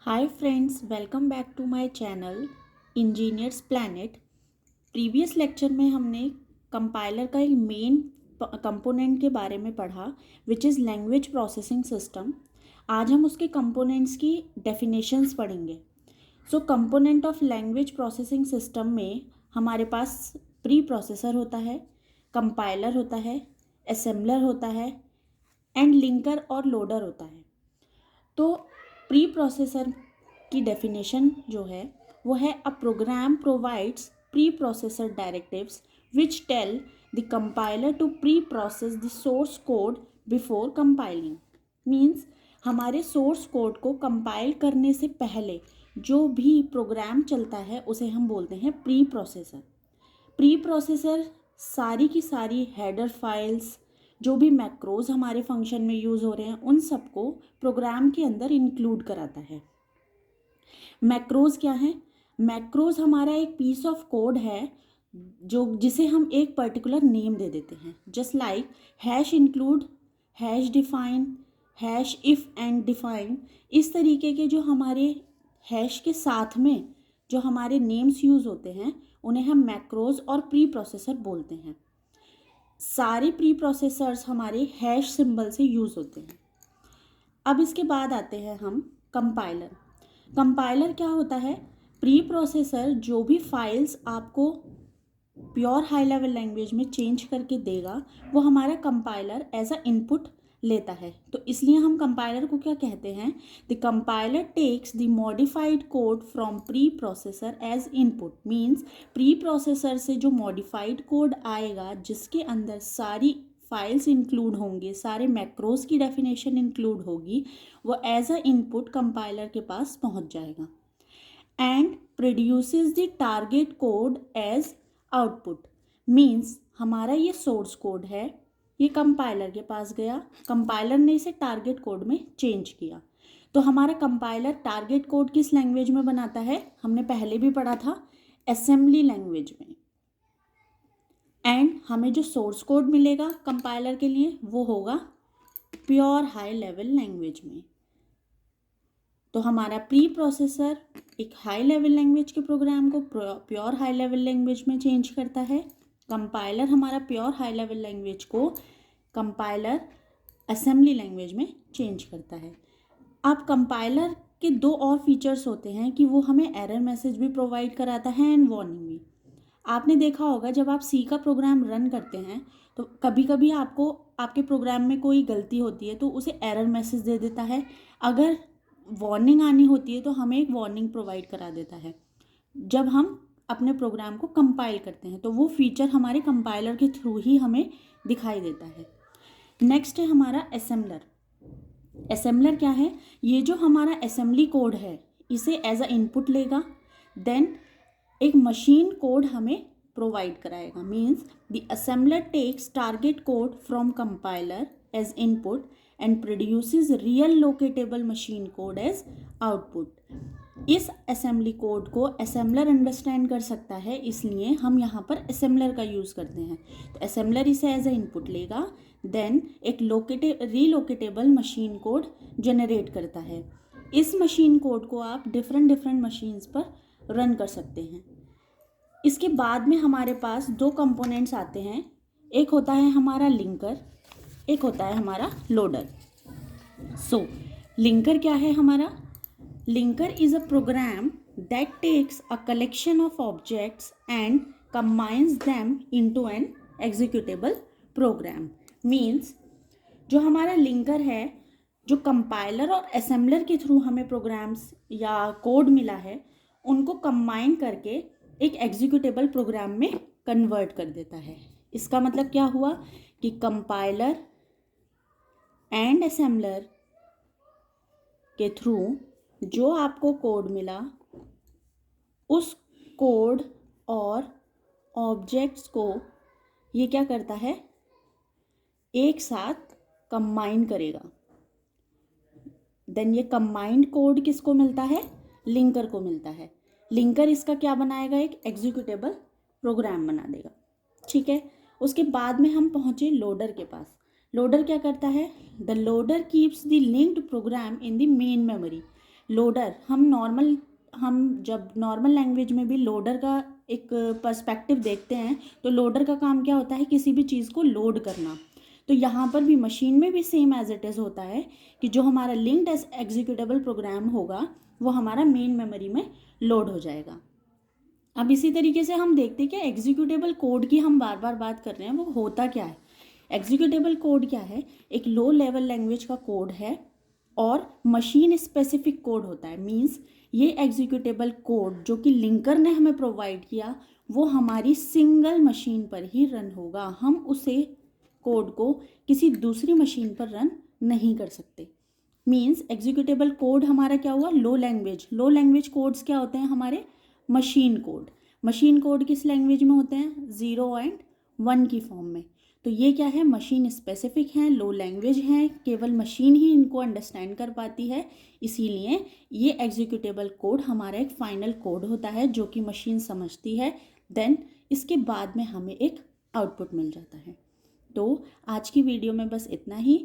Hi friends, welcome back to my channel Engineers Planet। Previous lecture में हमने compiler का एक मेन कंपोनेंट के बारे में पढ़ा which is language processing system. आज हम उसके कंपोनेंट्स की डेफिनेशंस पढ़ेंगे। So component of language processing system में हमारे पास प्री प्रोसेसर होता है, कंपाइलर होता है, असेंबलर होता है एंड लिंकर और लोडर होता है। तो प्री प्रोसेसर की डेफिनेशन जो है वो है a program provides preprocessor directives which tell the compiler to preprocess the source code before compiling. Means हमारे सोर्स कोड को कंपाइल करने से पहले जो भी प्रोग्राम चलता है उसे हम बोलते हैं प्री प्रोसेसर। प्री प्रोसेसर सारी की सारी हेडर फाइल्स, जो भी मैक्रोज हमारे फंक्शन में यूज़ हो रहे हैं उन सबको प्रोग्राम के अंदर इंक्लूड कराता है। मैक्रोज क्या है? मैक्रोज हमारा एक पीस ऑफ कोड है जिसे हम एक पर्टिकुलर नेम दे देते हैं। Just like hash include, hash define, hash if and define. इस तरीके के जो हमारे हैश के साथ में जो हमारे नेम्स यूज़ होते हैं उन्हें हम मैक्रोज और प्री प्रोसेसर बोलते हैं। सारे प्री प्रोसेसर्स हमारे हैश सिंबल से यूज़ होते हैं। अब इसके बाद आते हैं हम कंपाइलर। कंपाइलर क्या होता है? प्री प्रोसेसर जो भी फाइल्स आपको प्योर हाई लेवल लैंग्वेज में चेंज करके देगा वो हमारा कंपाइलर एज अ इनपुट लेता है। तो इसलिए हम कंपाइलर को क्या कहते हैं? The compiler takes the modified code from pre processor as input. Means pre processor से जो मॉडिफाइड कोड आएगा जिसके अंदर सारी फाइल्स इंक्लूड होंगे, सारे मैक्रोज की डेफिनेशन इंक्लूड होगी, वो एज अ इनपुट कंपाइलर के पास पहुंच जाएगा and produces the target code as output. Means हमारा ये सोर्स कोड है, ये कंपाइलर के पास गया, कंपाइलर ने इसे टारगेट कोड में चेंज किया। तो हमारा कंपाइलर टारगेट कोड किस लैंग्वेज में बनाता है? हमने पहले भी पढ़ा था, असेंबली लैंग्वेज में। एंड हमें जो सोर्स कोड मिलेगा कंपाइलर के लिए वो होगा प्योर हाई लेवल लैंग्वेज में। तो हमारा प्री प्रोसेसर एक हाई लेवल लैंग्वेज के प्रोग्राम को प्योर हाई लेवल लैंग्वेज में चेंज करता है। कंपाइलर हमारा प्योर हाई लेवल लैंग्वेज को कंपाइलर असेंबली लैंग्वेज में चेंज करता है। अब कंपाइलर के दो और फीचर्स होते हैं कि वो हमें एरर मैसेज भी प्रोवाइड कराता है एंड वार्निंग भी। आपने देखा होगा जब आप सी का प्रोग्राम रन करते हैं तो कभी कभी आपको आपके प्रोग्राम में कोई गलती होती है तो उसे एरर मैसेज दे देता है। अगर वार्निंग आनी होती है तो हमें एक वार्निंग प्रोवाइड करा देता है जब हम अपने प्रोग्राम को कंपाइल करते हैं। तो वो फीचर हमारे कंपाइलर के थ्रू ही हमें दिखाई देता है। नेक्स्ट है हमारा असेंबलर। असेंबलर क्या है? ये जो हमारा असेंबली कोड है इसे एज अ इनपुट लेगा, देन एक मशीन कोड हमें प्रोवाइड कराएगा। Means the assembler takes target code from compiler as input and produces relocatable machine code as output. इस असेंबली कोड को असेंबलर अंडरस्टैंड कर सकता है, इसलिए हम यहाँ पर असेंबलर का यूज़ करते हैं। तो असेंबलर इसे एज अ इनपुट लेगा, देन एक रीलोकेटेबल मशीन कोड जनरेट करता है। इस मशीन कोड को आप डिफरेंट मशीन्स पर रन कर सकते हैं। इसके बाद में हमारे पास दो कंपोनेंट्स आते हैं, एक होता है हमारा लिंकर, एक होता है हमारा लोडर। सो लिंकर क्या है हमारा? Linker is a program that takes a collection of objects and combines them into an executable program. Means जो हमारा लिंकर है, जो कंपाइलर और असेंबलर के थ्रू हमें प्रोग्राम्स या कोड मिला है उनको कंबाइन करके एक एग्जीक्यूटेबल प्रोग्राम में कन्वर्ट कर देता है। इसका मतलब क्या हुआ कि कंपाइलर एंड असेंबलर के थ्रू जो आपको कोड मिला उस कोड और ऑब्जेक्ट्स को ये क्या करता है? एक साथ कंबाइन करेगा। देन ये कंबाइंड कोड किसको मिलता है? लिंकर को मिलता है। लिंकर इसका क्या बनाएगा? एक एग्जीक्यूटेबल प्रोग्राम बना देगा। ठीक है, उसके बाद में हम पहुंचे लोडर के पास। लोडर क्या करता है? The loader keeps the linked program in the main memory. Loader हम जब नॉर्मल लैंग्वेज में भी लोडर का एक पर्सपेक्टिव देखते हैं तो लोडर का काम क्या होता है, किसी भी चीज़ को लोड करना। तो यहाँ पर भी मशीन में भी सेम एज इट इज़ होता है कि जो हमारा लिंक्ड एग्जीक्यूटेबल प्रोग्राम होगा वो हमारा मेन मेमोरी में लोड हो जाएगा। अब इसी तरीके से हम देखते हैं कि एग्जीक्यूटेबल कोड की हम बार बार बात कर रहे हैं, वो होता क्या है। एग्जीक्यूटेबल कोड क्या है, एक लो लेवल लैंग्वेज का कोड है और मशीन स्पेसिफिक कोड होता है। मींस ये एग्जीक्यूटेबल कोड जो कि लिंकर ने हमें प्रोवाइड किया वो हमारी सिंगल मशीन पर ही रन होगा। हम उसे कोड को किसी दूसरी मशीन पर रन नहीं कर सकते। मींस एग्जीक्यूटेबल कोड हमारा क्या हुआ, लो लैंग्वेज कोड्स क्या होते हैं हमारे, मशीन कोड किस लैंग्वेज में होते हैं, 0 एंड 1 की फॉर्म में। तो ये क्या है, मशीन स्पेसिफिक हैं, लो लैंग्वेज हैं, केवल मशीन ही इनको अंडरस्टैंड कर पाती है। इसीलिए ये एग्जीक्यूटेबल कोड हमारा एक फाइनल कोड होता है जो कि मशीन समझती है, देन इसके बाद में हमें एक आउटपुट मिल जाता है। तो आज की वीडियो में बस इतना ही।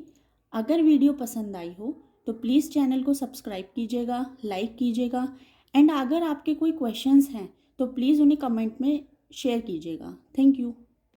अगर वीडियो पसंद आई हो तो प्लीज़ चैनल को सब्सक्राइब कीजिएगा, लाइक कीजिएगा, एंड अगर आपके कोई क्वेश्चंस हैं तो प्लीज़ उन्हें कमेंट में शेयर कीजिएगा। Thank you.